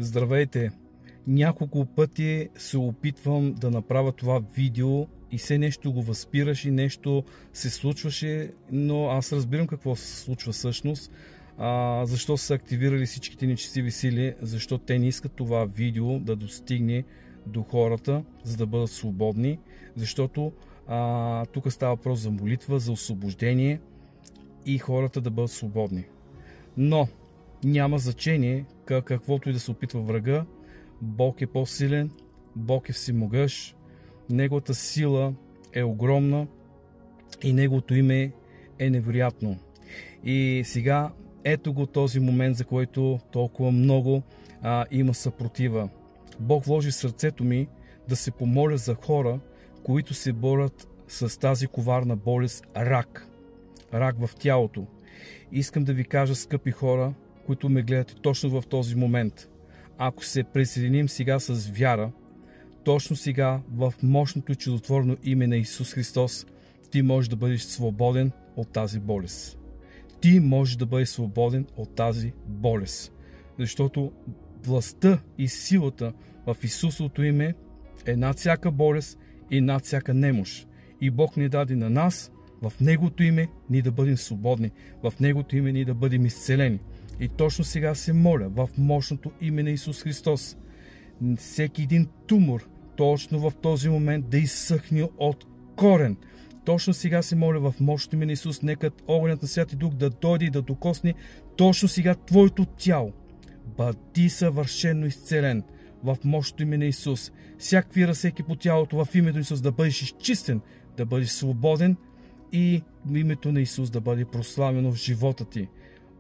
Здравейте! Няколко пъти се опитвам да направя това видео и все нещо го възпираш и нещо се случваше, но аз разбирам какво се случва всъщност. Защо са активирали всичките нечестиви сили, защо те не искат това видео да достигне до хората, за да бъдат свободни, защото тук става въпрос за молитва, за освобождение и хората да бъдат свободни. Но няма значение каквото и да се опитва врага, Бог е по-силен, Бог е всемогъщ, Неговата сила е огромна и Неговото име е невероятно. И сега ето го този момент, за който толкова много има съпротива. Бог вложи в сърцето ми да се помоля за хора, които се борят с тази коварна болест рак. Рак в тялото. Искам да ви кажа, скъпи хора, които ме гледате точно в този момент. Ако се присъединим сега с вяра, точно сега в мощното и чудотворно име на Исус Христос, ти можеш да бъдеш свободен от тази болест. Ти можеш да бъдеш свободен от тази болест. Защото властта и силата в Исусовото име е над всяка болест и над всяка немощ. И Бог ни даде на нас, в Неговото име, ние да бъдем свободни. В Неговото име ние да бъдем изцелени. И точно сега се моля в мощното име на Исус Христос, всеки един тумор, точно в този момент да изсъхне от корен. Точно сега се моля в мощното име на Исус, нека огънят на Святи Дух да дойде и да докосне точно сега твоето тяло. Бъди съвършено изцелен в мощното име на Исус. Всякакви разсеки по тялото в името на Исус да бъдеш изчистен, да бъдеш свободен и името на Исус да бъде прославено в живота ти.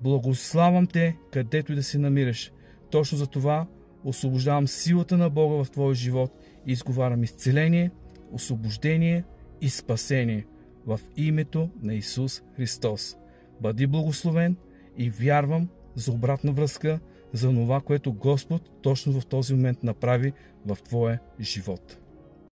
Благославям те, където и да се намираш. Точно за това освобождавам силата на Бога в твоя живот и изговарям изцеление, освобождение и спасение в името на Исус Христос. Бъди благословен и вярвам за обратна връзка, за това, което Господ точно в този момент направи в твоя живот.